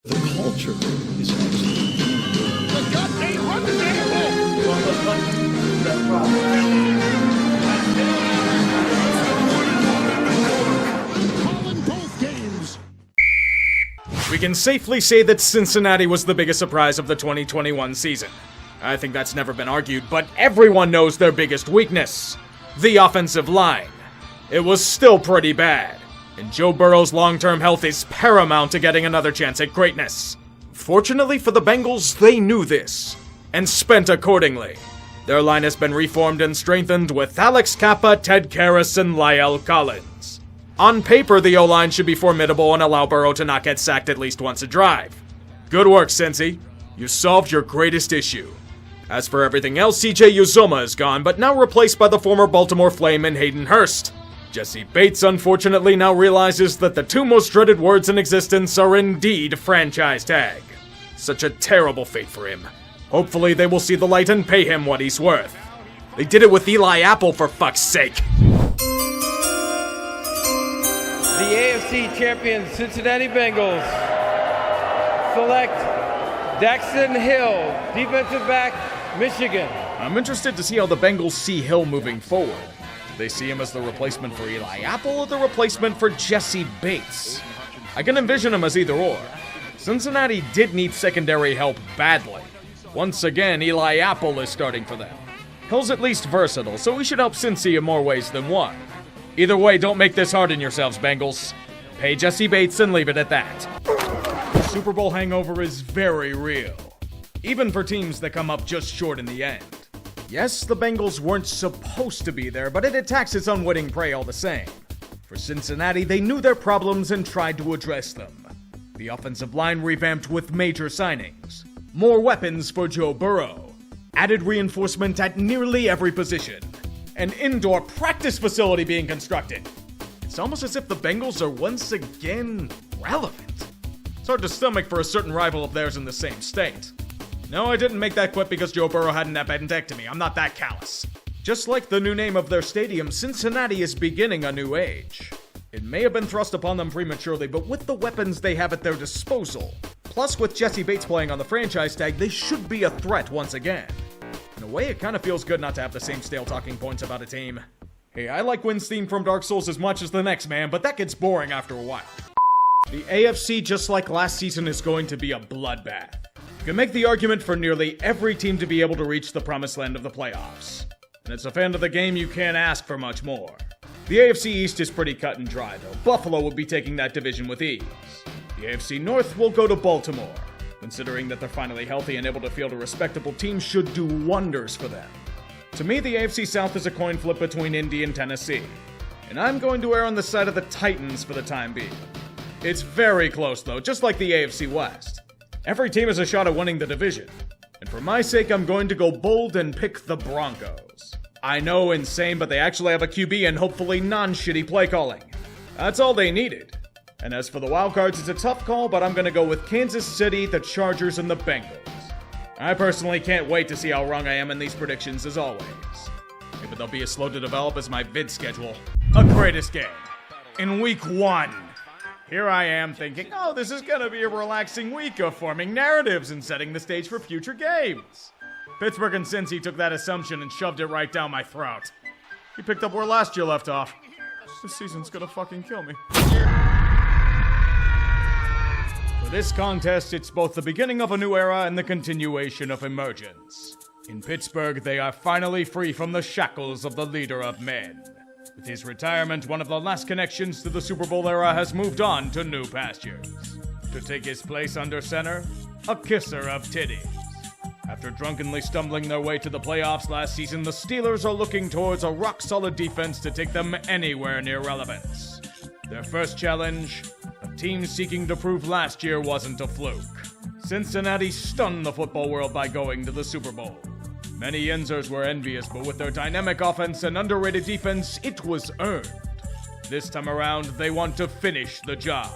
The culture is absolutely... The gut ain't running animal! Calling both games. We can safely say that Cincinnati was the biggest surprise of the 2021 season. I think that's never been argued, but everyone knows their biggest weakness: the offensive line. It was still pretty bad, and Joe Burrow's long-term health is paramount to getting another chance at greatness. Fortunately for the Bengals, they knew this, and spent accordingly. Their line has been reformed and strengthened with Alex Kappa, Ted Karras, and Lyle Collins. On paper, the O-line should be formidable and allow Burrow to not get sacked at least once a drive. Good work, Cincy. You solved your greatest issue. As for everything else, CJ Uzomah is gone, but now replaced by the former Baltimore Flame and Hayden Hurst. Jesse Bates, unfortunately, now realizes that the two most dreaded words in existence are indeed franchise tag. Such a terrible fate for him. Hopefully they will see the light and pay him what he's worth. They did it with Eli Apple, for fuck's sake. The AFC champion Cincinnati Bengals select Daxton Hill, defensive back, Michigan. I'm interested to see how the Bengals see Hill moving forward. Do they see him as the replacement for Eli Apple or the replacement for Jesse Bates? I can envision him as either or. Cincinnati did need secondary help badly. Once again, Eli Apple is starting for them. Hill's at least versatile, so he should help Cincy in more ways than one. Either way, don't make this hard on yourselves, Bengals. Pay Jesse Bates and leave it at that. The Super Bowl hangover is very real, even for teams that come up just short in the end. Yes, the Bengals weren't supposed to be there, but it attacks its unwitting prey all the same. For Cincinnati, they knew their problems and tried to address them. The offensive line revamped with major signings, more weapons for Joe Burrow, added reinforcement at nearly every position, an indoor practice facility being constructed. It's almost as if the Bengals are once again relevant. It's hard to stomach for a certain rival of theirs in the same state. No, I didn't make that quip because Joe Burrow had an appendectomy. I'm not that callous. Just like the new name of their stadium, Cincinnati is beginning a new age. It may have been thrust upon them prematurely, but with the weapons they have at their disposal, plus with Jesse Bates playing on the franchise tag, they should be a threat once again. In a way, it kind of feels good not to have the same stale talking points about a team. Hey, I like Wynn's theme from Dark Souls as much as the next man, but that gets boring after a while. The AFC, just like last season, is going to be a bloodbath. You can make the argument for nearly every team to be able to reach the promised land of the playoffs. And as a fan of the game, you can't ask for much more. The AFC East is pretty cut and dry, though. Buffalo will be taking that division with ease. The AFC North will go to Baltimore. Considering that they're finally healthy and able to field a respectable team should do wonders for them. To me, the AFC South is a coin flip between Indy and Tennessee. And I'm going to err on the side of the Titans for the time being. It's very close, though, just like the AFC West. Every team has a shot at winning the division. And for my sake, I'm going to go bold and pick the Broncos. I know, insane, but they actually have a QB and hopefully non-shitty play calling. That's all they needed. And as for the wildcards, it's a tough call, but I'm going to go with Kansas City, the Chargers, and the Bengals. I personally can't wait to see how wrong I am in these predictions, as always. Maybe they'll be as slow to develop as my vid schedule. A greatest game. In week 1. Here I am thinking, oh, this is going to be a relaxing week of forming narratives and setting the stage for future games. Pittsburgh and Cincy took that assumption and shoved it right down my throat. You picked up where last year left off. This season's gonna fucking kill me. For this contest, it's both the beginning of a new era and the continuation of emergence. In Pittsburgh, they are finally free from the shackles of the leader of men. With his retirement, one of the last connections to the Super Bowl era has moved on to new pastures. To take his place under center, a kisser of titties. After drunkenly stumbling their way to the playoffs last season, the Steelers are looking towards a rock-solid defense to take them anywhere near relevance. Their first challenge, a team seeking to prove last year wasn't a fluke. Cincinnati stunned the football world by going to the Super Bowl. Many Yinzers were envious, but with their dynamic offense and underrated defense, it was earned. This time around, they want to finish the job.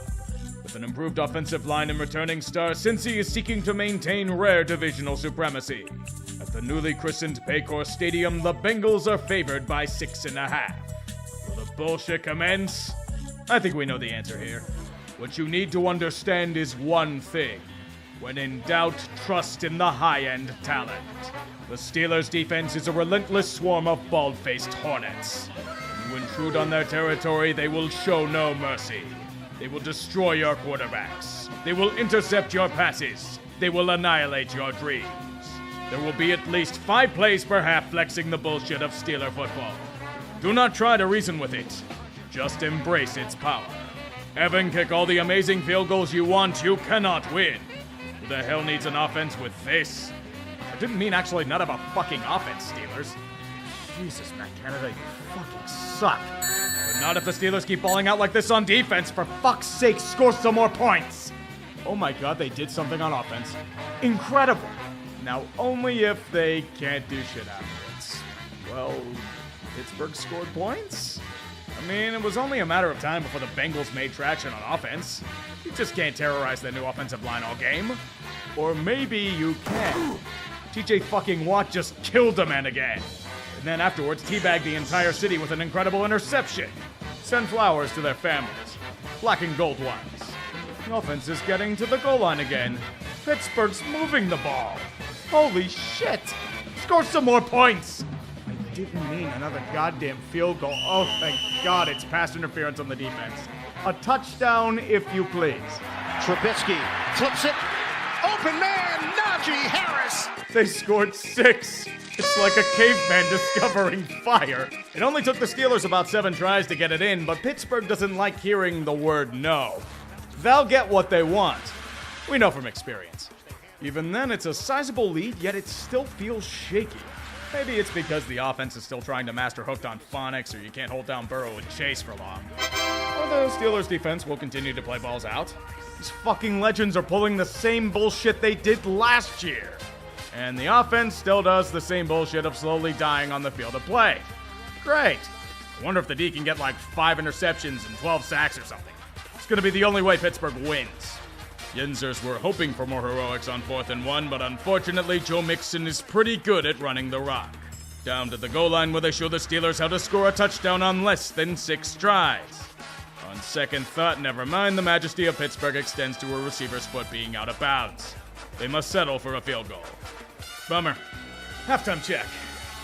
With an improved offensive line and returning star, Cincy is seeking to maintain rare divisional supremacy. At the newly christened Paycor Stadium, the Bengals are favored by 6.5. Will the bullshit commence? I think we know the answer here. What you need to understand is one thing. When in doubt, trust in the high-end talent. The Steelers' defense is a relentless swarm of bald-faced hornets. When you intrude on their territory, they will show no mercy. They will destroy your quarterbacks. They will intercept your passes. They will annihilate your dreams. There will be at least 5 plays per half flexing the bullshit of Steeler football. Do not try to reason with it. Just embrace its power. Evan, kick all the amazing field goals you want, you cannot win. Who the hell needs an offense with this? I didn't mean actually not have a fucking offense, Steelers. Jesus, Matt Canada, you fucking suck. But not if the Steelers keep balling out like this on defense. For fuck's sake, score some more points. Oh my god, they did something on offense. Incredible. Now, only if they can't do shit afterwards. Well, Pittsburgh scored points? I mean, it was only a matter of time before the Bengals made traction on offense. You just can't terrorize their new offensive line all game. Or maybe you can. TJ fucking Watt just killed a man again. And then afterwards, teabagged the entire city with an incredible interception. Send flowers to their families. Black and gold ones. The offense is getting to the goal line again. Pittsburgh's moving the ball. Holy shit! Score some more points! I didn't mean another goddamn field goal. Oh, thank God it's pass interference on the defense. A touchdown, if you please. Trubisky flips it. Open man, Najee Harris. They scored 6. It's like a caveman discovering fire. It only took the Steelers about 7 tries to get it in, but Pittsburgh doesn't like hearing the word no. They'll get what they want. We know from experience. Even then, it's a sizable lead, yet it still feels shaky. Maybe it's because the offense is still trying to master hooked on phonics, or you can't hold down Burrow and Chase for long. Or the Steelers' defense will continue to play balls out. These fucking legends are pulling the same bullshit they did last year. And the offense still does the same bullshit of slowly dying on the field of play. Great. I wonder if the D can get like 5 interceptions and 12 sacks or something. It's gonna be the only way Pittsburgh wins. Yinzers were hoping for more heroics on 4th and 1, but unfortunately Joe Mixon is pretty good at running the rock. Down to the goal line where they show the Steelers how to score a touchdown on less than 6 tries. On second thought, never mind, the majesty of Pittsburgh extends to a receiver's foot being out of bounds. They must settle for a field goal. Bummer. Halftime check.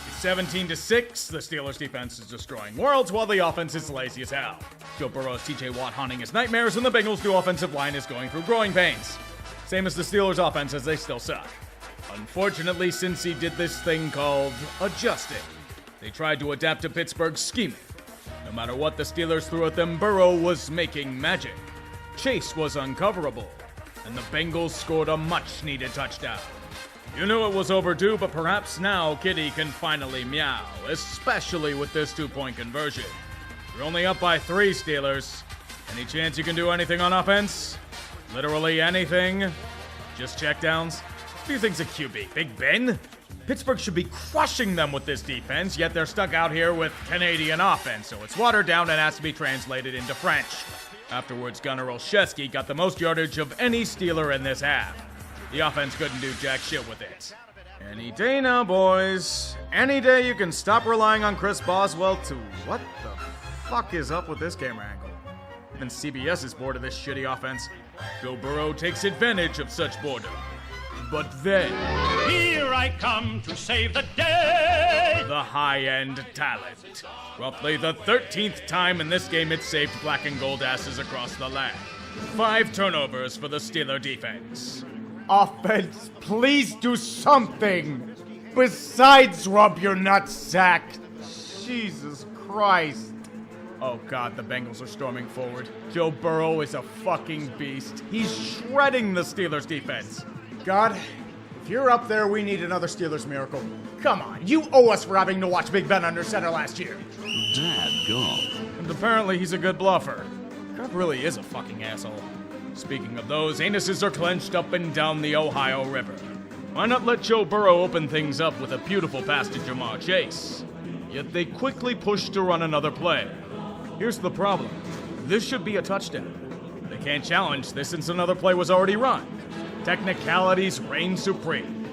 It's 17-6. The Steelers' defense is destroying worlds while the offense is lazy as hell. Joe Burrow's TJ Watt haunting his nightmares, and the Bengals' new offensive line is going through growing pains. Same as the Steelers' offense, as they still suck. Unfortunately, Cincy did this thing called adjusting. They tried to adapt to Pittsburgh's scheming. No matter what the Steelers threw at them, Burrow was making magic. Chase was uncoverable, and the Bengals scored a much-needed touchdown. You knew it was overdue, but perhaps now Kitty can finally meow, especially with this 2-point conversion. You're only up by 3, Steelers. Any chance you can do anything on offense? Literally anything? Just checkdowns? Who do you think's a QB? Big Ben? Pittsburgh should be crushing them with this defense, yet they're stuck out here with Canadian offense, so it's watered down and has to be translated into French. Afterwards, Gunnar Olszewski got the most yardage of any Steeler in this half. The offense couldn't do jack shit with it. Any day now, boys. Any day you can stop relying on Chris Boswell to... What the fuck is up with this camera angle? Even CBS is bored of this shitty offense. Joe Burrow takes advantage of such boredom. But then... Here I come to save the day! The high-end talent. Roughly the 13th time in this game it saved black and gold asses across the land. 5 turnovers for the Steeler defense. Offense, please do something besides rub your nutsack. Jesus Christ. Oh God, the Bengals are storming forward. Joe Burrow is a fucking beast. He's shredding the Steelers defense. God, if you're up there, we need another Steelers miracle. Come on, you owe us for having to watch Big Ben under center last year. Dadgum. And apparently he's a good bluffer. God really is a fucking asshole. Speaking of those, anuses are clenched up and down the Ohio River. Why not let Joe Burrow open things up with a beautiful pass to Jamar Chase? Yet they quickly push to run another play. Here's the problem. This should be a touchdown. They can't challenge this since another play was already run. Technicalities reign supreme.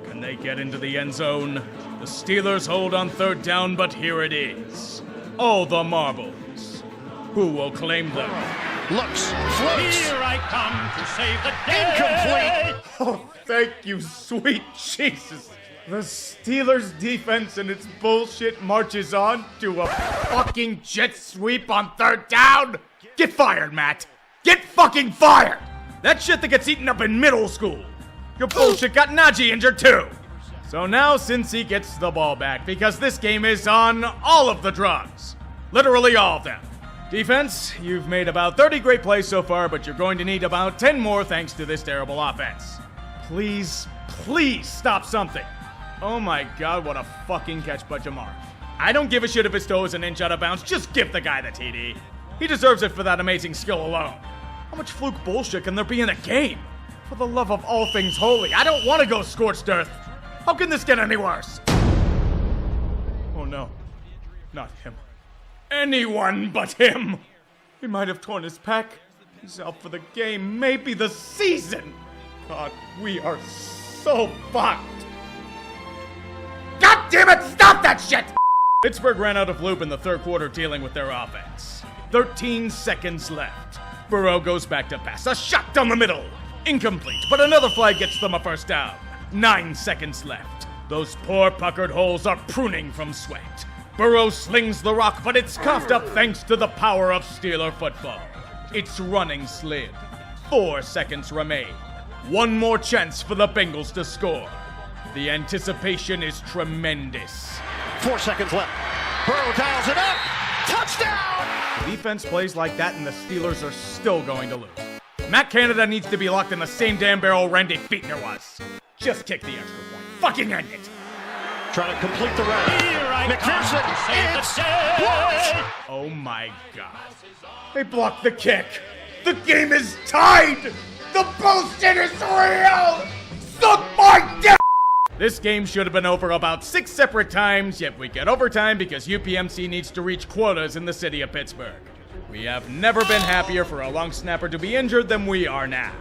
Can they get into the end zone? The Steelers hold on 3rd down, but here it is. All the marbles. Who will claim them? Looks, floats. Here I come to save the day. Incomplete. Oh, thank you, sweet Jesus. The Steelers' defense and its bullshit marches on to a fucking jet sweep on third down. Get fired, Matt. Get fucking fired. That shit that gets eaten up in middle school. Your bullshit got Najee injured too. So now Cincy gets the ball back because this game is on all of the drugs. Literally all of them. Defense, you've made about 30 great plays so far, but you're going to need about 10 more thanks to this terrible offense. Please, please stop something. Oh my god, what a fucking catch by Jamar. I don't give a shit if his toe is an inch out of bounds, just give the guy the TD. He deserves it for that amazing skill alone. How much fluke bullshit can there be in a game? For the love of all things holy, I don't want to go scorched earth. How can this get any worse? Oh no, not him. Anyone but him! He might have torn his pec. He's out for the game, maybe the season. God, we are so fucked. God damn it, stop that shit! Pittsburgh ran out of loop in the third quarter dealing with their offense. 13 seconds left. Burrow goes back to pass. A shot down the middle. Incomplete, but another flag gets them a first down. 9 seconds left. Those poor puckered holes are pruning from sweat. Burrow slings the rock, but it's coughed up thanks to the power of Steeler football. It's running slid. 4 seconds remain. One more chance for the Bengals to score. The anticipation is tremendous. 4 seconds left. Burrow dials it up. Touchdown! Defense plays like that and the Steelers are still going to lose. Matt Canada needs to be locked in the same damn barrel Randy Fichtner was. Just kick the extra point. Fucking end it. Trying to complete the run. Here I McPherson, come to save it's the day. blocked. Oh my god. They blocked the kick. The game is tied. The bullshit is real. Suck my dick. This game should have been over about 6 separate times, yet we get overtime because UPMC needs to reach quotas in the city of Pittsburgh. We have never been happier for a long snapper to be injured than we are now.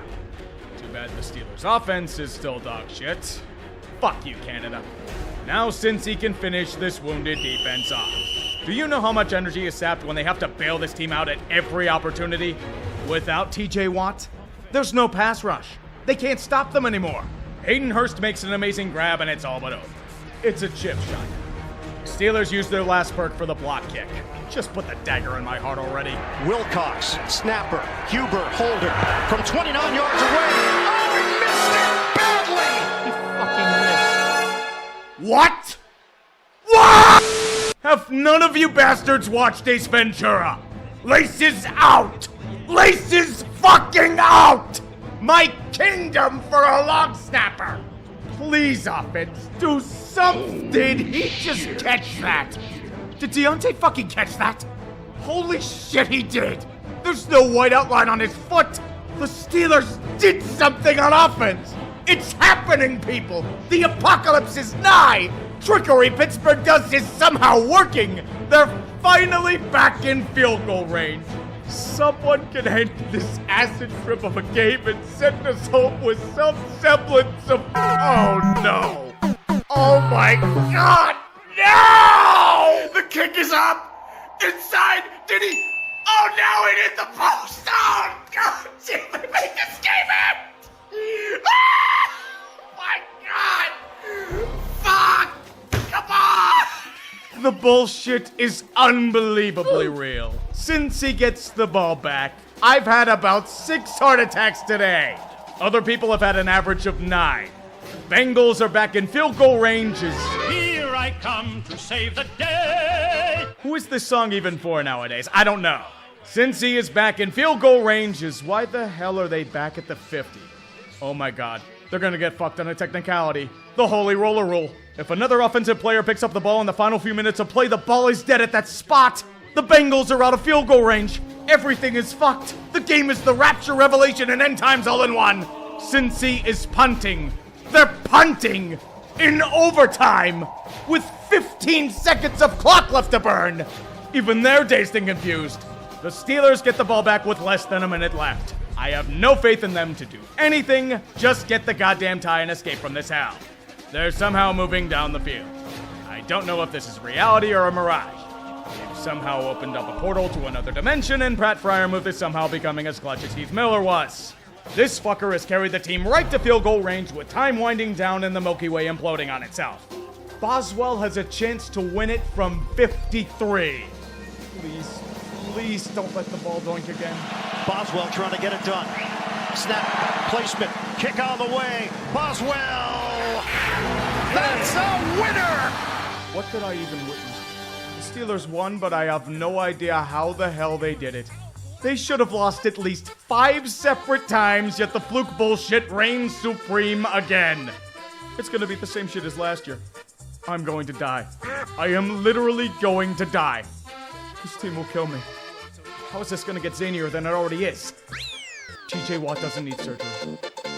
Too bad the Steelers' offense is still dog shit. Fuck you, Canada. Now Cincy can finish this wounded defense off. Do you know how much energy is sapped when they have to bail this team out at every opportunity? Without TJ Watt, there's no pass rush. They can't stop them anymore. Hayden Hurst makes an amazing grab and it's all but over. It's a chip shot. Steelers use their last perk for the block kick. Just put the dagger in my heart already. Wilcox, snapper, Huber, holder, from 29 yards away. Oh, he missed it badly! He fucking missed. What? What? Have none of you bastards watched Ace Ventura? Laces out! Laces fucking out! My kingdom for a long snapper! Please, offense, do something! Did he just catch that? Did Deontay fucking catch that? Holy shit, he did! There's no white outline on his foot! The Steelers did something on offense! It's happening, people! The apocalypse is nigh! Trickery Pittsburgh does is somehow working! They're finally back in field goal range! Someone can end this acid trip of a game and send us home with some semblance of... Oh no! Oh my god! No! The kick is up! Inside! Did he... Oh no, it hit the post! Oh god! They made this game end! Ah! My god! Fuck! Come on! The bullshit is unbelievably real. Cincy gets the ball back. I've had about 6 heart attacks today. Other people have had an average of 9. Bengals are back in field goal range. Here I come to save the day. Who is this song even for nowadays? I don't know. Cincy is back in field goal range. Why the hell are they back at the 50? Oh my god. They're gonna get fucked on a technicality. The holy roller rule. If another offensive player picks up the ball in the final few minutes of play, the ball is dead at that spot. The Bengals are out of field goal range. Everything is fucked. The game is the rapture, revelation, and end times all in one. Cincy is punting. They're punting in overtime with 15 seconds of clock left to burn. Even they're dazed and confused. The Steelers get the ball back with less than a minute left. I have no faith in them to do anything. Just get the goddamn tie and escape from this hell. They're somehow moving down the field. I don't know if this is reality or a mirage. If somehow opened up a portal to another dimension, and Pratt Fryermuth is somehow becoming as clutch as Heath Miller was. This fucker has carried the team right to field goal range with time winding down and the Milky Way imploding on itself. Boswell has a chance to win it from 53. Please don't let the ball doink again. Boswell trying to get it done. Snap, placement, kick out of the way. Boswell! That's a winner! What did I even witness? The Steelers won, but I have no idea how the hell they did it. They should have lost at least 5 separate times, yet the fluke bullshit reigns supreme again. It's gonna be the same shit as last year. I'm going to die. I am literally going to die. This team will kill me. How is this gonna get zanier than it already is? TJ Watt doesn't need surgery.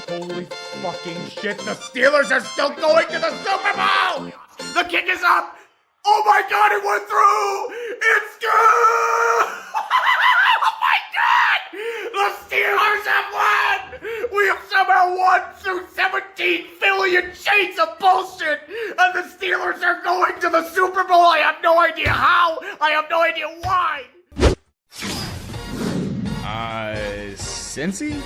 Holy fucking shit, the Steelers are still going to the Super Bowl! The kick is up! Oh my god, it went through! It's good! Oh my god! The Steelers have won! We have somehow won through 17 billion shades of bullshit! And the Steelers are going to the Super Bowl! I have no idea how! I have no idea why! Cincy?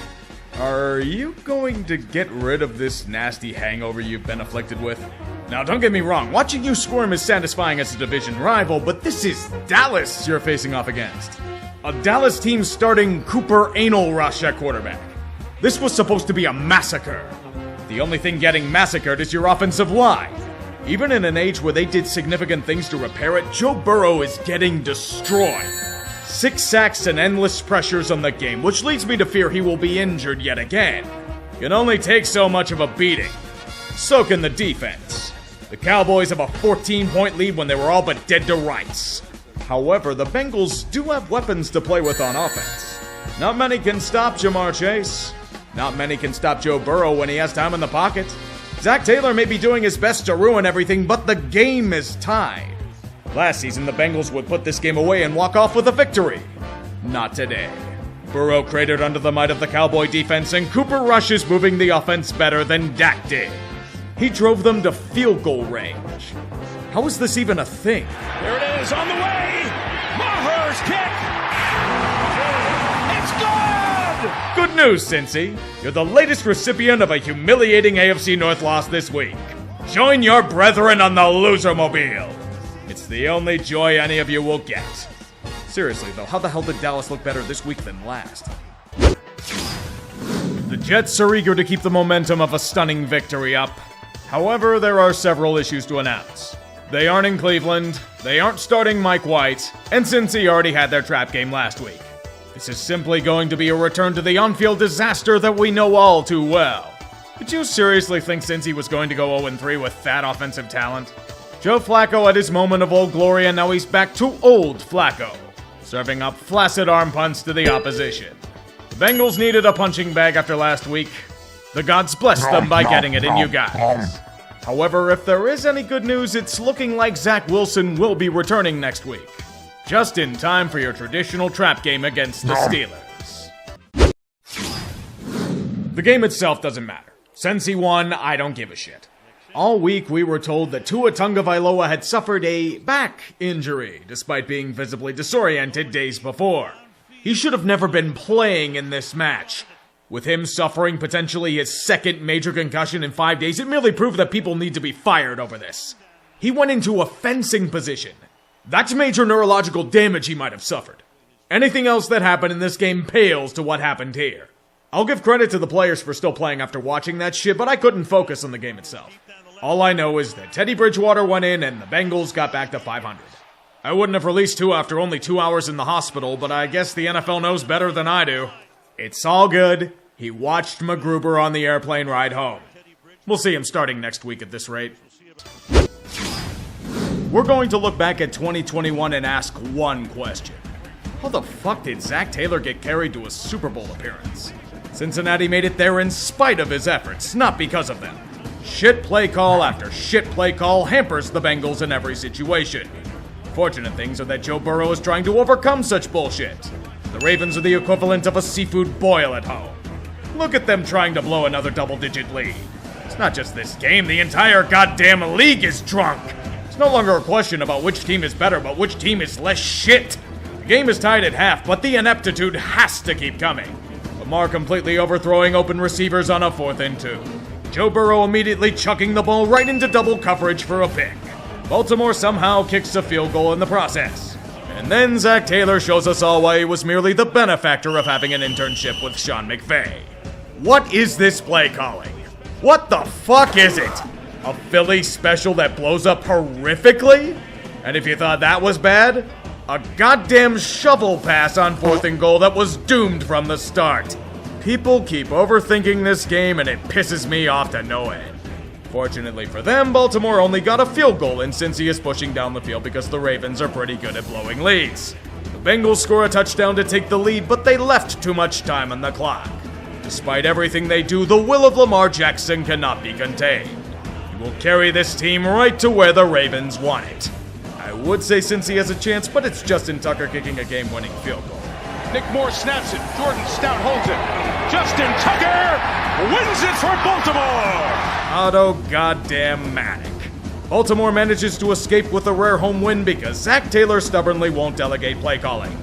Are you going to get rid of this nasty hangover you've been afflicted with? Now, don't get me wrong, watching you squirm is satisfying as a division rival, but this is Dallas you're facing off against. A Dallas team starting Cooper Anal Rush at quarterback. This was supposed to be a massacre. The only thing getting massacred is your offensive line. Even in an age where they did significant things to repair it, Joe Burrow is getting destroyed. 6 sacks and endless pressures on the game, which leads me to fear he will be injured yet again. Can only take so much of a beating. So can the defense. The Cowboys have a 14-point lead when they were all but dead to rights. However, the Bengals do have weapons to play with on offense. Not many can stop Jamar Chase. Not many can stop Joe Burrow when he has time in the pocket. Zach Taylor may be doing his best to ruin everything, but the game is tied. Last season, the Bengals would put this game away and walk off with a victory. Not today. Burrow cratered under the might of the Cowboy defense, and Cooper Rush is moving the offense better than Dak did. He drove them to field goal range. How is this even a thing? There it is, on the way! Maher's kick! It's good! Good news, Cincy. You're the latest recipient of a humiliating AFC North loss this week. Join your brethren on the Losermobile. It's the only joy any of you will get. Seriously, though, how the hell did Dallas look better this week than last? The Jets are eager to keep the momentum of a stunning victory up. However, there are several issues to announce. They aren't in Cleveland, they aren't starting Mike White, and Cincy already had their trap game last week. This is simply going to be a return to the on-field disaster that we know all too well. Did you seriously think Cincy was going to go 0-3 with that offensive talent? Joe Flacco had his moment of old glory, and now he's back to old Flacco, serving up flaccid arm punts to the opposition. The Bengals needed a punching bag after last week. The gods blessed them by getting it in you guys. However, if there is any good news, it's looking like Zach Wilson will be returning next week. Just in time for your traditional trap game against the Steelers. The game itself doesn't matter. Since he won, I don't give a shit. All week, we were told that Tua Tagovailoa had suffered a back injury, despite being visibly disoriented days before. He should have never been playing in this match. With him suffering potentially his second major concussion in 5 days, it merely proved that people need to be fired over this. He went into a fencing position. That's major neurological damage he might have suffered. Anything else that happened in this game pales to what happened here. I'll give credit to the players for still playing after watching that shit, but I couldn't focus on the game itself. All I know is that Teddy Bridgewater went in and the Bengals got back to 500. I wouldn't have released Tua after only 2 hours in the hospital, but I guess the NFL knows better than I do. It's all good. He watched McGruber on the airplane ride home. We'll see him starting next week at this rate. We're going to look back at 2021 and ask one question. How the fuck did Zach Taylor get carried to a Super Bowl appearance? Cincinnati made it there in spite of his efforts, not because of them. Shit play call after shit play call hampers the Bengals in every situation. Fortunate things are that Joe Burrow is trying to overcome such bullshit. The Ravens are the equivalent of a seafood boil at home. Look at them trying to blow another double-digit lead. It's not just this game, the entire goddamn league is drunk. It's no longer a question about which team is better, but which team is less shit. The game is tied at half, but the ineptitude has to keep coming. Lamar completely overthrowing open receivers on a 4th and 2. Joe Burrow immediately chucking the ball right into double coverage for a pick. Baltimore somehow kicks a field goal in the process. And then Zach Taylor shows us all why he was merely the benefactor of having an internship with Sean McVay. What is this play calling? What the fuck is it? A Philly special that blows up horrifically? And if you thought that was bad, a goddamn shovel pass on 4th and goal that was doomed from the start. People keep overthinking this game and it pisses me off to no end. Fortunately for them, Baltimore only got a field goal and Cincy is pushing down the field because the Ravens are pretty good at blowing leads. The Bengals score a touchdown to take the lead, but they left too much time on the clock. Despite everything they do, the will of Lamar Jackson cannot be contained. He will carry this team right to where the Ravens want it. I would say Cincy has a chance, but it's Justin Tucker kicking a game-winning field goal. Nick Moore snaps it. Jordan Stout holds it. Justin Tucker wins it for Baltimore. Auto-goddamn-matic. Baltimore manages to escape with a rare home win because Zach Taylor stubbornly won't delegate play calling.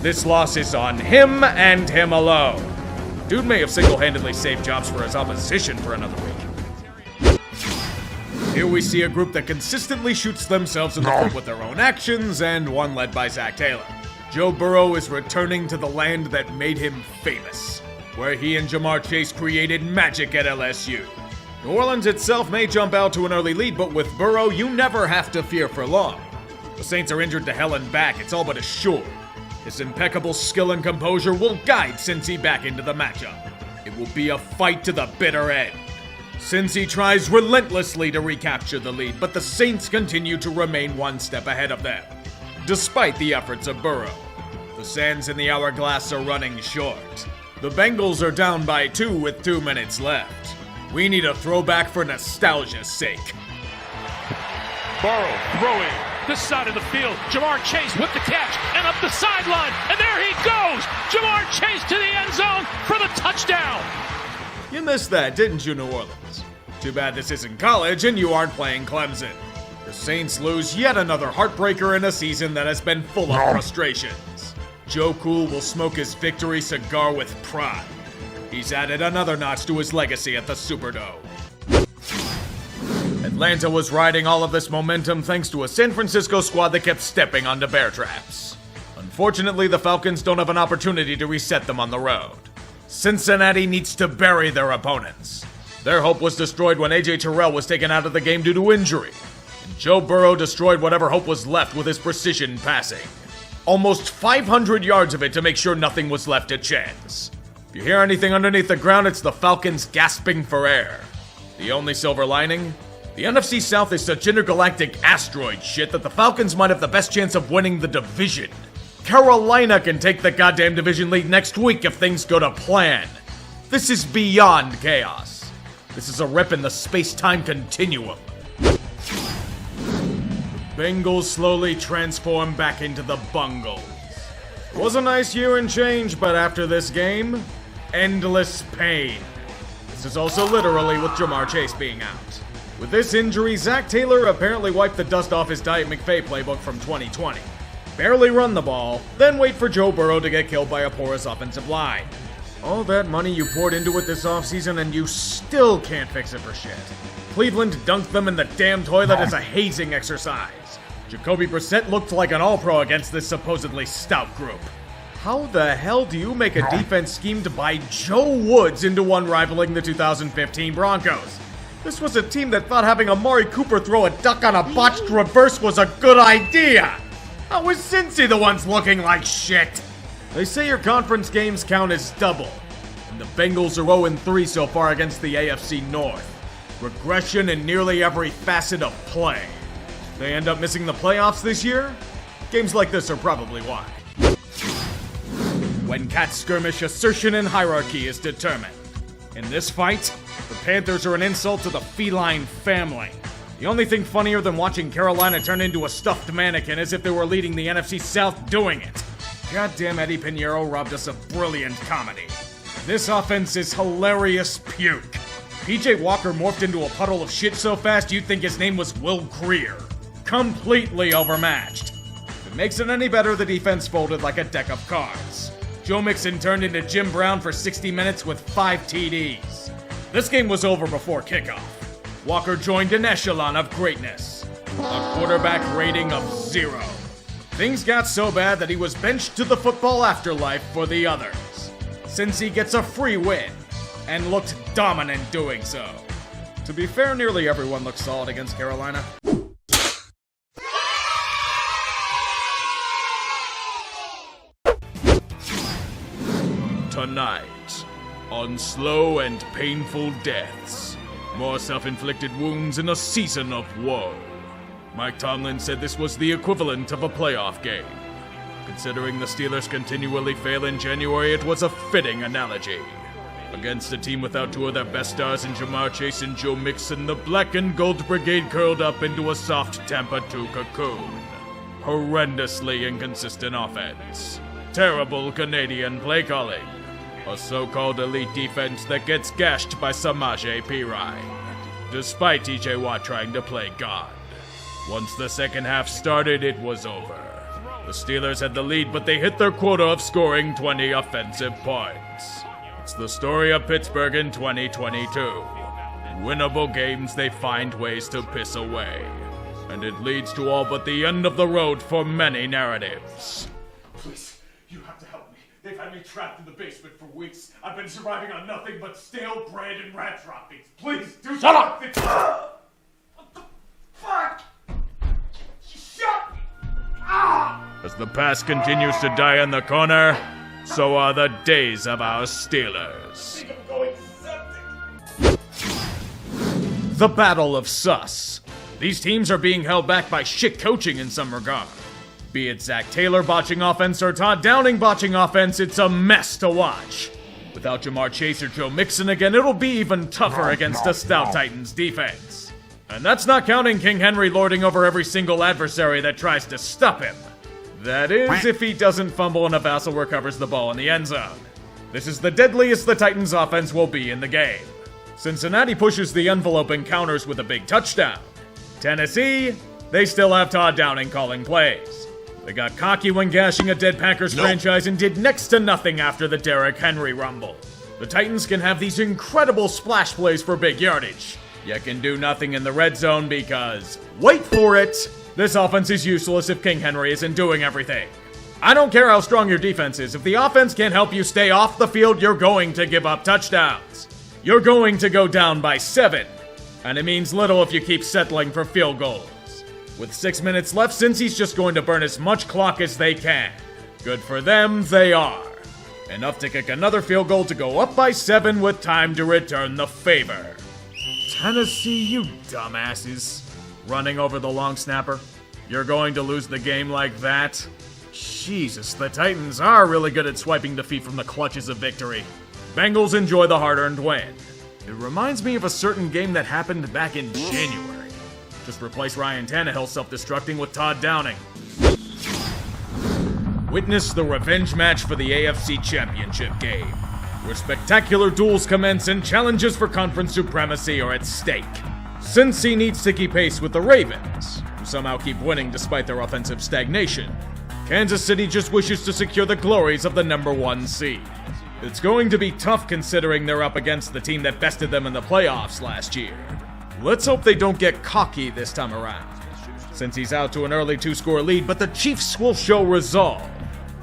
This loss is on him and him alone. Dude may have single-handedly saved jobs for his opposition for another week. Here we see a group that consistently shoots themselves in the foot with their own actions, and one led by Zach Taylor. Joe Burrow is returning to the land that made him famous, where he and Jamar Chase created magic at LSU. New Orleans itself may jump out to an early lead, but with Burrow, you never have to fear for long. The Saints are injured to hell and back, it's all but assured. His impeccable skill and composure will guide Cincy back into the matchup. It will be a fight to the bitter end. Cincy tries relentlessly to recapture the lead, but the Saints continue to remain one step ahead of them. Despite the efforts of Burrow, the sands in the hourglass are running short. The Bengals are down by 2 with 2 minutes left. We need a throwback for nostalgia's sake. Burrow throwing this side of the field. Jamar Chase with the catch and up the sideline. And there he goes. Jamar Chase to the end zone for the touchdown. You missed that, didn't you, New Orleans? Too bad this isn't college and you aren't playing Clemson. The Saints lose yet another heartbreaker in a season that has been full of frustrations. Joe Cool will smoke his victory cigar with pride. He's added another notch to his legacy at the Superdome. Atlanta was riding all of this momentum thanks to a San Francisco squad that kept stepping onto bear traps. Unfortunately, the Falcons don't have an opportunity to reset them on the road. Cincinnati needs to bury their opponents. Their hope was destroyed when A.J. Terrell was taken out of the game due to injury. And Joe Burrow destroyed whatever hope was left with his precision passing. Almost 500 yards of it to make sure nothing was left to chance. If you hear anything underneath the ground, it's the Falcons gasping for air. The only silver lining? The NFC South is such intergalactic asteroid shit that the Falcons might have the best chance of winning the division. Carolina can take the goddamn division lead next week if things go to plan. This is beyond chaos. This is a rip in the space-time continuum. The Bengals slowly transform back into the Bungles. It was a nice year and change, but after this game, endless pain. This is also literally with Jamar Chase being out. With this injury, Zach Taylor apparently wiped the dust off his Diet McVay playbook from 2020. Barely run the ball, then wait for Joe Burrow to get killed by a porous offensive line. All that money you poured into it this offseason and you still can't fix it for shit. Cleveland dunked them in the damn toilet as a hazing exercise. Jacoby Brissett looked like an all-pro against this supposedly stout group. How the hell do you make a defense schemed by Joe Woods into one rivaling the 2015 Broncos? This was a team that thought having Amari Cooper throw a duck on a botched reverse was a good idea. How is Cincy the ones looking like shit? They say your conference games count as double, and the Bengals are 0-3 so far against the AFC North. Regression in nearly every facet of play. If they end up missing the playoffs this year, games like this are probably why. When cats skirmish, assertion and hierarchy is determined. In this fight, the Panthers are an insult to the feline family. The only thing funnier than watching Carolina turn into a stuffed mannequin is if they were leading the NFC South doing it. Goddamn Eddie Pinheiro robbed us of brilliant comedy. This offense is hilarious puke. PJ Walker morphed into a puddle of shit so fast you'd think his name was Will Greer. completely overmatched. If it makes it any better, the defense folded like a deck of cards. Joe Mixon turned into Jim Brown for 60 minutes with 5 TDs. This game was over before kickoff. Walker joined an echelon of greatness. A quarterback rating of 0. Things got so bad that he was benched to the football afterlife for the others. Cincy gets a free win, and looked dominant doing so. To be fair, nearly everyone looked solid against Carolina. Tonight, on Slow and Painful Deaths, more self-inflicted wounds in a season of woe. Mike Tomlin said this was the equivalent of a playoff game. Considering the Steelers continually fail in January, it was a fitting analogy. Against a team without 2 of their best stars in Jamar Chase and Joe Mixon, the Black and Gold Brigade curled up into a soft Tampa 2 cocoon. Horrendously inconsistent offense. Terrible Canadian play calling. A so-called elite defense that gets gashed by Samaje Perine. Despite TJ Watt trying to play God. Once the second half started, it was over. The Steelers had the lead, but they hit their quota of scoring 20 offensive points. It's the story of Pittsburgh in 2022. Winnable games they find ways to piss away. And it leads to all but the end of the road for many narratives. Please, you have to help me. They've had me trapped in the basement for weeks. I've been surviving on nothing but stale bread and rat droppings. Please, do Shut up! What the fuck? Shut up! As the past continues to die in the corner, so are the days of our Steelers. I'm going septic. The Battle of Sus. These teams are being held back by shit coaching in some regard. Be it Zach Taylor botching offense or Todd Downing botching offense, it's a mess to watch. Without Jamar Chase or Joe Mixon again, it'll be even tougher against a stout Titans defense. And that's not counting King Henry lording over every single adversary that tries to stop him. That is, if he doesn't fumble and a Vassal recovers the ball in the end zone. This is the deadliest the Titans offense will be in the game. Cincinnati pushes the envelope and counters with a big touchdown. Tennessee, they still have Todd Downing calling plays. They got cocky when gashing a dead Packers franchise and did next to nothing after the Derrick Henry rumble. The Titans can have these incredible splash plays for big yardage, yet can do nothing in the red zone because, wait for it, this offense is useless if King Henry isn't doing everything. I don't care how strong your defense is, if the offense can't help you stay off the field, you're going to give up touchdowns. You're going to go down by 7, and it means little if you keep settling for field goals. With 6 minutes left, Cincy's just going to burn as much clock as they can. Good for them, they are. Enough to kick another field goal to go up by 7 with time to return the favor. Tennessee, you dumbasses. Running over the long snapper? You're going to lose the game like that? Jesus, the Titans are really good at swiping defeat from the clutches of victory. Bengals enjoy the hard-earned win. It reminds me of a certain game that happened back in January. Just replace Ryan Tannehill self-destructing with Todd Downing. Witness the revenge match for the AFC Championship game, where spectacular duels commence and challenges for conference supremacy are at stake. Cincy needs to keep pace with the Ravens, who somehow keep winning despite their offensive stagnation. Kansas City just wishes to secure the glories of the number 1 seed. It's going to be tough considering they're up against the team that bested them in the playoffs last year. Let's hope they don't get cocky this time around. Since he's out to an early 2-score lead, but the Chiefs will show resolve.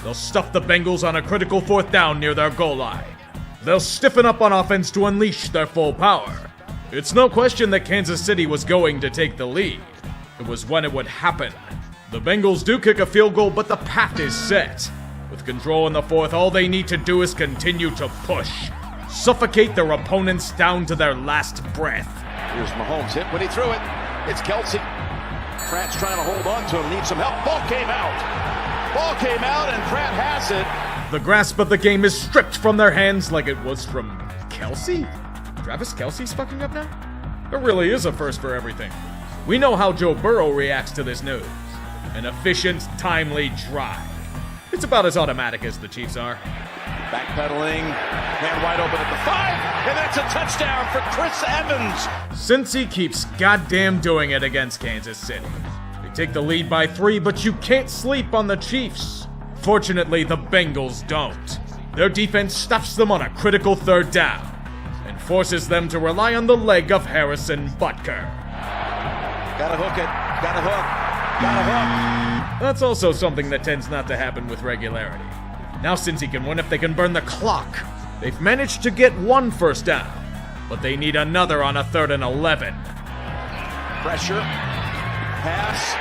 They'll stuff the Bengals on a critical 4th down near their goal line. They'll stiffen up on offense to unleash their full power. It's no question that Kansas City was going to take the lead. It was when it would happen. The Bengals do kick a field goal, but the path is set. With control in the 4th, all they need to do is continue to push. Suffocate their opponents down to their last breath. Here's Mahomes hit when he threw it. It's Kelsey. Pratt's trying to hold on to him, needs some help. Ball came out. Ball came out and Pratt has it. The grasp of the game is stripped from their hands like it was from Kelsey? Travis Kelsey's fucking up now? There really is a first for everything. We know how Joe Burrow reacts to this news. An efficient, timely drive. It's about as automatic as the Chiefs are. Backpedaling, man wide open at the 5, and that's a touchdown for Chris Evans. Cincy keeps goddamn doing it against Kansas City. They take the lead by 3, but you can't sleep on the Chiefs. Fortunately, the Bengals don't. Their defense stuffs them on a critical 3rd down and forces them to rely on the leg of Harrison Butker. Gotta hook it. Gotta hook. Gotta hook. That's also something that tends not to happen with regularity. Now Cincy can win if they can burn the clock. They've managed to get 1 first down, but they need another on a 3rd and 11. Pressure. Pass.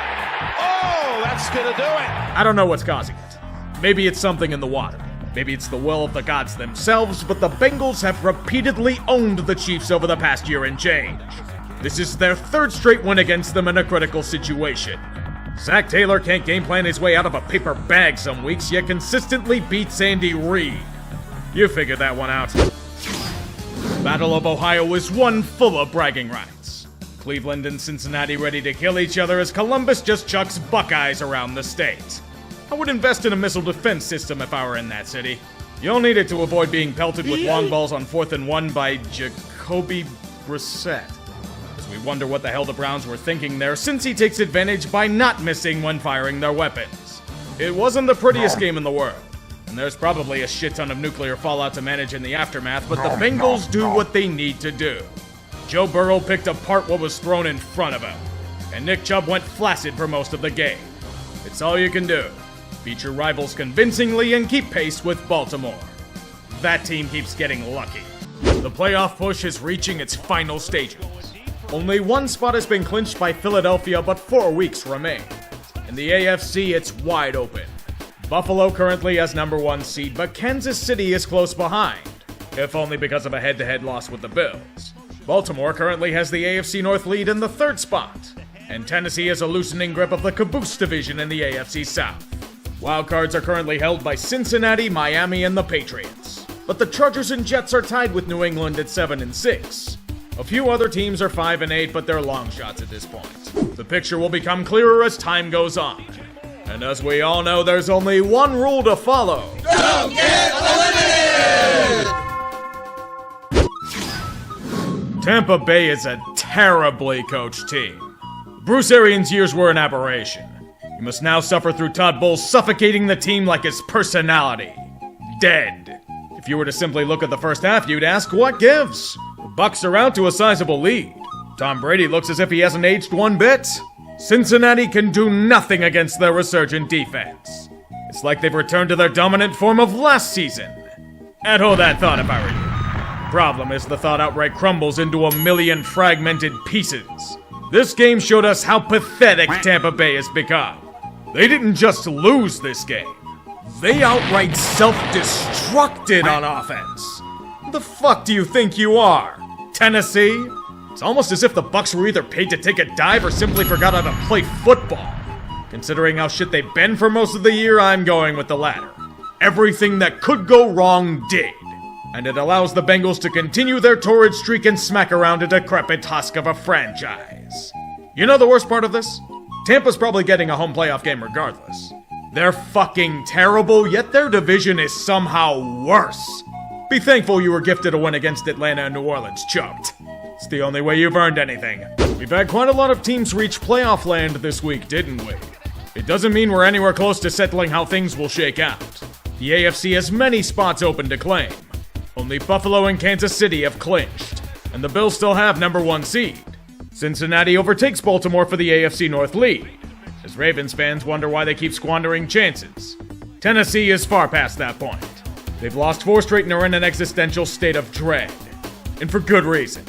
Oh, that's gonna do it. I don't know what's causing it. Maybe it's something in the water. Maybe it's the will of the gods themselves, but the Bengals have repeatedly owned the Chiefs over the past year and change. This is their 3rd straight win against them in a critical situation. Zach Taylor can't game plan his way out of a paper bag some weeks, yet consistently beats Andy Reid. You figured that one out. Battle of Ohio is one full of bragging rights. Cleveland and Cincinnati ready to kill each other as Columbus just chucks Buckeyes around the state. I would invest in a missile defense system if I were in that city. You'll need it to avoid being pelted with long balls on 4th and 1 by Jacoby Brissett. As we wonder what the hell the Browns were thinking there, since he takes advantage by not missing when firing their weapons. It wasn't the prettiest game in the world, and there's probably a shit ton of nuclear fallout to manage in the aftermath, but the Bengals do what they need to do. Joe Burrow picked apart what was thrown in front of him, and Nick Chubb went flaccid for most of the game. It's all you can do. Beat your rivals convincingly and keep pace with Baltimore. That team keeps getting lucky. The playoff push is reaching its final stages. Only 1 spot has been clinched by Philadelphia, but 4 weeks remain. In the AFC, it's wide open. Buffalo currently has number 1 seed, but Kansas City is close behind, if only because of a head-to-head loss with the Bills. Baltimore currently has the AFC North lead in the 3rd spot, and Tennessee has a loosening grip of the caboose division in the AFC South. Wildcards are currently held by Cincinnati, Miami, and the Patriots. But the Chargers and Jets are tied with New England at 7 and 6. A few other teams are 5 and 8, but they're long shots at this point. The picture will become clearer as time goes on. And as we all know, there's only one rule to follow. Don't get eliminated! Tampa Bay is a terribly coached team. Bruce Arians' years were an aberration. He must now suffer through Todd Bowles suffocating the team like his personality. Dead. If you were to simply look at the first half, you'd ask, what gives? The Bucs are out to a sizable lead. Tom Brady looks as if he hasn't aged 1 bit. Cincinnati can do nothing against their resurgent defense. It's like they've returned to their dominant form of last season. I'd hold that thought if I were you. Problem is the thought outright crumbles into a million fragmented pieces. This game showed us how pathetic Tampa Bay has become. They didn't just lose this game. They outright self-destructed on offense. Who the fuck do you think you are? Tennessee? It's almost as if the Bucs were either paid to take a dive or simply forgot how to play football. Considering how shit they've been for most of the year, I'm going with the latter. Everything that could go wrong did. And it allows the Bengals to continue their torrid streak and smack around a decrepit husk of a franchise. You know the worst part of this? Tampa's probably getting a home playoff game regardless. They're fucking terrible, yet their division is somehow worse. Be thankful you were gifted a win against Atlanta and New Orleans choked. It's the only way you've earned anything. We've had quite a lot of teams reach playoff land this week, didn't we? It doesn't mean we're anywhere close to settling how things will shake out. The AFC has many spots open to claim. Only Buffalo and Kansas City have clinched, and the Bills still have number 1 seed. Cincinnati overtakes Baltimore for the AFC North lead, as Ravens fans wonder why they keep squandering chances. Tennessee is far past that point. They've lost 4 straight and are in an existential state of dread. And for good reason.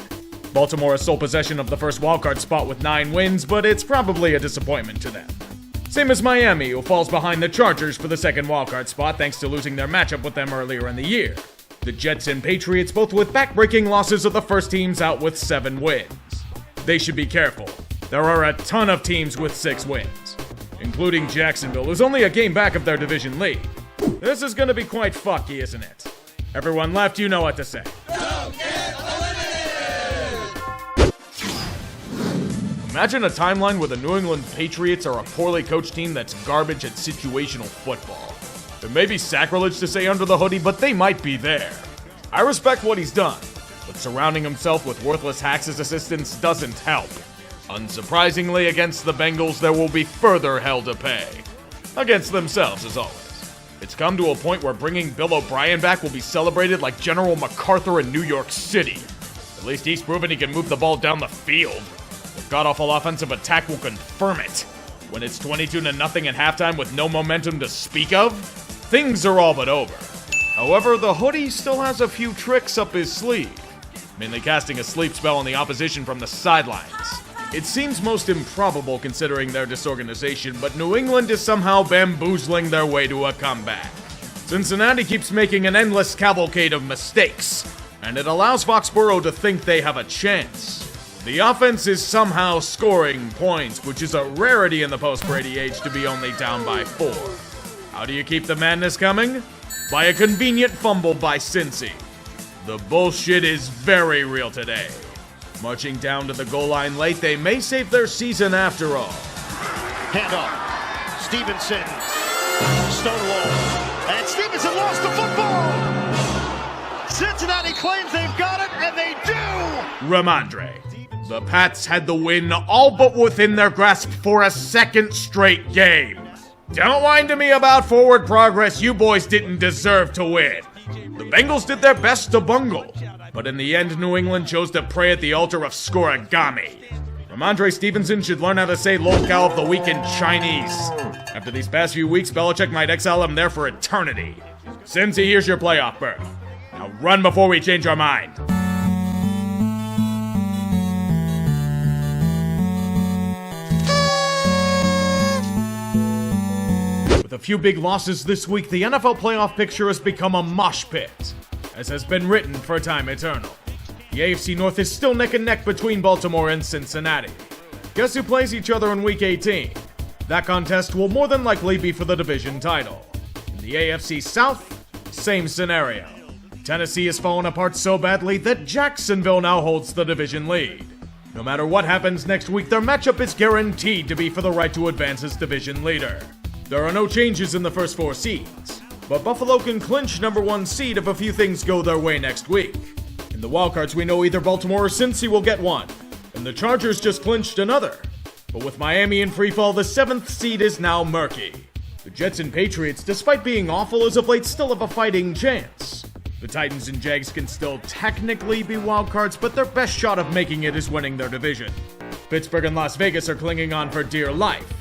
Baltimore has sole possession of the first wildcard spot with 9 wins, but it's probably a disappointment to them. Same as Miami, who falls behind the Chargers for the second wildcard spot thanks to losing their matchup with them earlier in the year. The Jets and Patriots both with back-breaking losses are the first teams out with 7 wins. They should be careful. There are a ton of teams with 6 wins, including Jacksonville, who's only a game back of their division lead. This is gonna be quite fucky, isn't it? Everyone left, you know what to say. Don't get eliminated! Imagine a timeline where the New England Patriots are a poorly coached team that's garbage at situational football. It may be sacrilege to say under the hoodie, but they might be there. I respect what he's done, but surrounding himself with worthless hacks as assistants doesn't help. Unsurprisingly, against the Bengals, there will be further hell to pay. Against themselves, as always. It's come to a point where bringing Bill O'Brien back will be celebrated like General MacArthur in New York City. At least he's proven he can move the ball down the field. The god-awful offensive attack will confirm it. When it's 22-0 at halftime with no momentum to speak of, things are all but over. However, the hoodie still has a few tricks up his sleeve, mainly casting a sleep spell on the opposition from the sidelines. It seems most improbable considering their disorganization, but New England is somehow bamboozling their way to a comeback. Cincinnati keeps making an endless cavalcade of mistakes, and it allows Foxborough to think they have a chance. The offense is somehow scoring points, which is a rarity in the post-Brady age to be only down by 4. How do you keep the madness coming? By a convenient fumble by Cincy. The bullshit is very real today. Marching down to the goal line late, they may save their season after all. Handoff. Stevenson. Stonewall. And Stevenson lost the football. Cincinnati claims they've got it, and they do. Ramondre. The Pats had the win all but within their grasp for a second straight game. Don't whine to me about forward progress. You boys didn't deserve to win. The Bengals did their best to bungle, but in the end, New England chose to pray at the altar of scoregami. Ramondre Stevenson should learn how to say locale of the week in Chinese. After these past few weeks, Belichick might exile him there for eternity. Cincy, here's your playoff berth. Now run before we change our mind. With a few big losses this week, the NFL playoff picture has become a mosh pit, as has been written for time eternal. The AFC North is still neck and neck between Baltimore and Cincinnati. Guess who plays each other in Week 18? That contest will more than likely be for the division title. In the AFC South, same scenario. Tennessee has fallen apart so badly that Jacksonville now holds the division lead. No matter what happens next week, their matchup is guaranteed to be for the right to advance as division leader. There are no changes in the first 4 seeds, but Buffalo can clinch number 1 seed if a few things go their way next week. In the wildcards, we know either Baltimore or Cincy will get one, and the Chargers just clinched another. But with Miami in freefall, the 7th seed is now murky. The Jets and Patriots, despite being awful as of late, still have a fighting chance. The Titans and Jags can still technically be wildcards, but their best shot of making it is winning their division. Pittsburgh and Las Vegas are clinging on for dear life,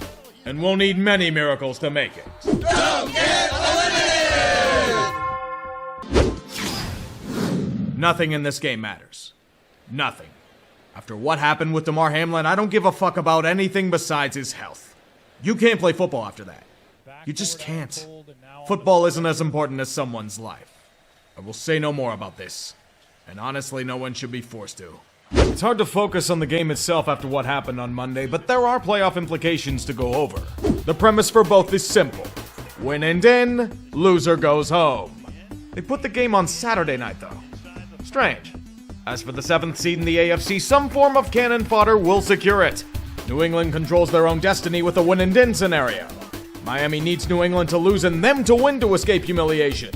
and we'll need many miracles to make it. Don't get eliminated! Nothing in this game matters. Nothing. After what happened with Damar Hamlin, I don't give a fuck about anything besides his health. You can't play football after that. You just can't. Football isn't as important as someone's life. I will say no more about this. And honestly, no one should be forced to. It's hard to focus on the game itself after what happened on Monday, but there are playoff implications to go over. The premise for both is simple. Win and in, loser goes home. They put the game on Saturday night, though. Strange. As for the 7th seed in the AFC, some form of cannon fodder will secure it. New England controls their own destiny with a win and in scenario. Miami needs New England to lose and them to win to escape humiliation.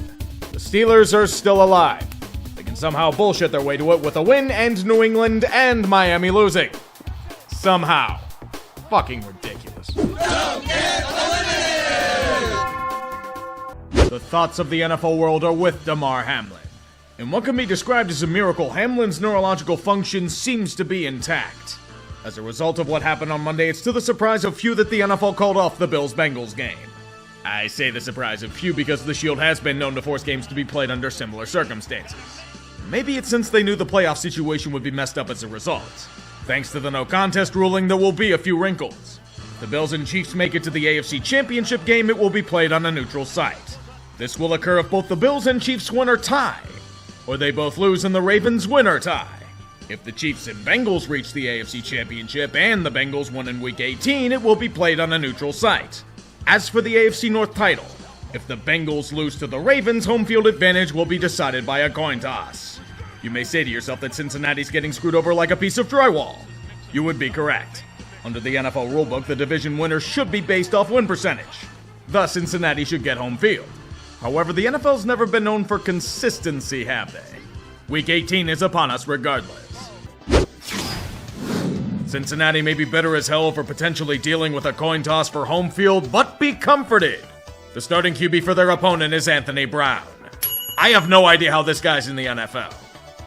The Steelers are still alive. They can somehow bullshit their way to it with a win and New England and Miami losing. Somehow. Fucking ridiculous. Don't get eliminated! The thoughts of the NFL world are with Damar Hamlin. In what can be described as a miracle, Hamlin's neurological function seems to be intact. As a result of what happened on Monday, it's to the surprise of few that the NFL called off the Bills-Bengals game. I say the surprise of few because the Shield has been known to force games to be played under similar circumstances. Maybe it's since they knew the playoff situation would be messed up as a result. Thanks to the no contest ruling, there will be a few wrinkles. If the Bills and Chiefs make it to the AFC Championship game, it will be played on a neutral site. This will occur if both the Bills and Chiefs win or tie, or they both lose and the Ravens win or tie. If the Chiefs and Bengals reach the AFC Championship and the Bengals won in Week 18, it will be played on a neutral site. As for the AFC North title, if the Bengals lose to the Ravens, home field advantage will be decided by a coin toss. You may say to yourself that Cincinnati's getting screwed over like a piece of drywall. You would be correct. Under the NFL rulebook, the division winner should be based off win percentage. Thus, Cincinnati should get home field. However, the NFL's never been known for consistency, have they? Week 18 is upon us regardless. Cincinnati may be bitter as hell for potentially dealing with a coin toss for home field, but be comforted. The starting QB for their opponent is Anthony Brown. I have no idea how this guy's in the NFL,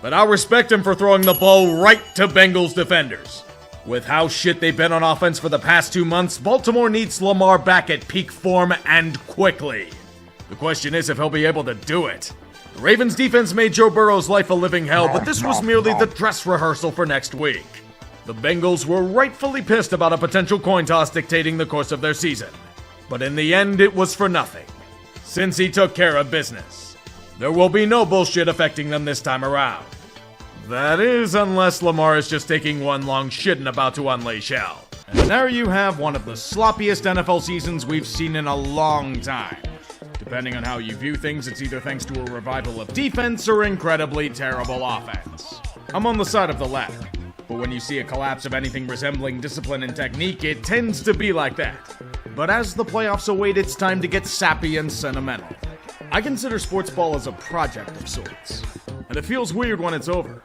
but I'll respect him for throwing the ball right to Bengals defenders. With how shit they've been on offense for the past 2 months, Baltimore needs Lamar back at peak form and quickly. The question is if he'll be able to do it. The Ravens defense made Joe Burrow's life a living hell, but this was merely the dress rehearsal for next week. The Bengals were rightfully pissed about a potential coin toss dictating the course of their season. But in the end, it was for nothing, since he took care of business. There will be no bullshit affecting them this time around. That is, unless Lamar is just taking one long shit and about to unleash hell. And there you have one of the sloppiest NFL seasons we've seen in a long time. Depending on how you view things, it's either thanks to a revival of defense or incredibly terrible offense. I'm on the side of the latter, but when you see a collapse of anything resembling discipline and technique, it tends to be like that. But as the playoffs await, it's time to get sappy and sentimental. I consider Sportsball as a project of sorts, and it feels weird when it's over.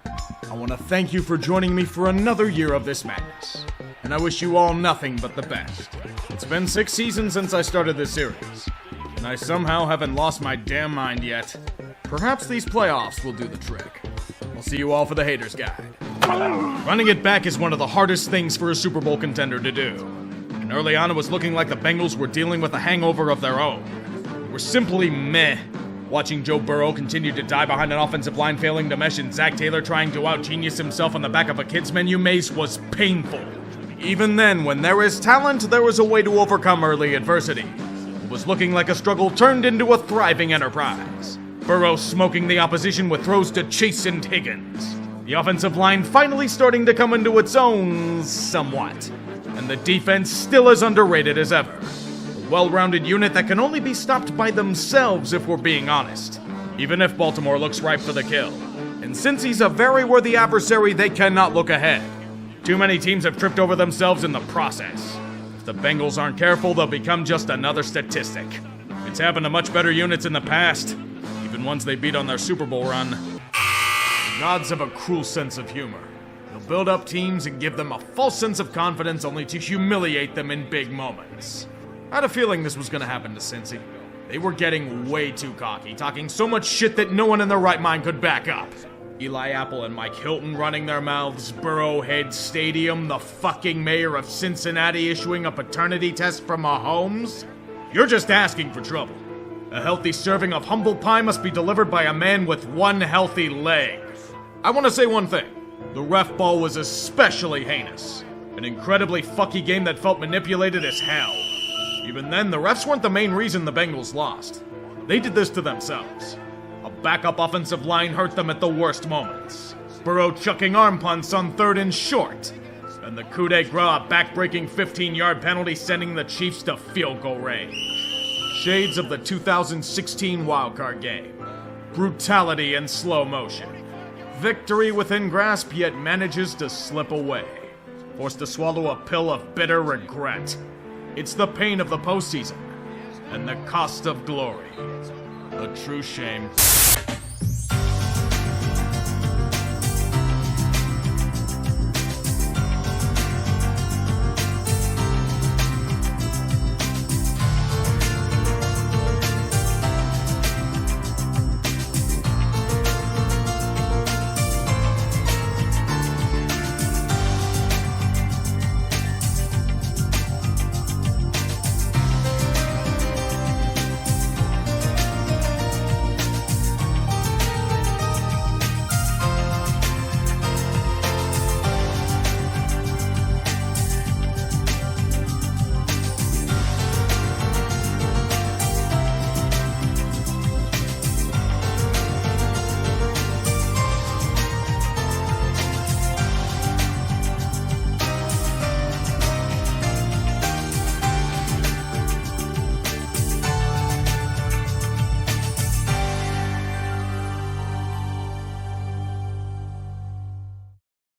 I want to thank you for joining me for another year of this madness, and I wish you all nothing but the best. It's been 6 seasons since I started this series, and I somehow haven't lost my damn mind yet. Perhaps these playoffs will do the trick. I'll see you all for the Haters Guide. Running it back is one of the hardest things for a Super Bowl contender to do. And early on it was looking like the Bengals were dealing with a hangover of their own. They were simply meh. Watching Joe Burrow continue to die behind an offensive line failing to mesh and Zach Taylor trying to out-genius himself on the back of a kids menu maze was painful. Even then, when there is talent, there is a way to overcome early adversity. It was looking like a struggle turned into a thriving enterprise. Burrow smoking the opposition with throws to Chase and Higgins. The offensive line finally starting to come into its own somewhat. And the defense still as underrated as ever. A well-rounded unit that can only be stopped by themselves if we're being honest. Even if Baltimore looks ripe for the kill. And since he's a very worthy adversary, they cannot look ahead. Too many teams have tripped over themselves in the process. If the Bengals aren't careful, they'll become just another statistic. It's happened to much better units in the past, even ones they beat on their Super Bowl run. The gods have a cruel sense of humor. They'll build up teams and give them a false sense of confidence only to humiliate them in big moments. I had a feeling this was going to happen to Cincy. They were getting way too cocky, talking so much shit that no one in their right mind could back up. Eli Apple and Mike Hilton running their mouths, Burrowhead Stadium, the fucking mayor of Cincinnati issuing a paternity test from Mahomes. You're just asking for trouble. A healthy serving of humble pie must be delivered by a man with one healthy leg. I want to say one thing. The ref ball was especially heinous. An incredibly fucky game that felt manipulated as hell. Even then, the refs weren't the main reason the Bengals lost. They did this to themselves. A backup offensive line hurt them at the worst moments. Burrow chucking arm punts on 3rd and short. And the coup de grace, a back-breaking 15-yard penalty sending the Chiefs to field goal range. Shades of the 2016 wildcard game. Brutality in slow motion. Victory within grasp, yet manages to slip away. Forced to swallow a pill of bitter regret. It's the pain of the postseason, and the cost of glory. A true shame.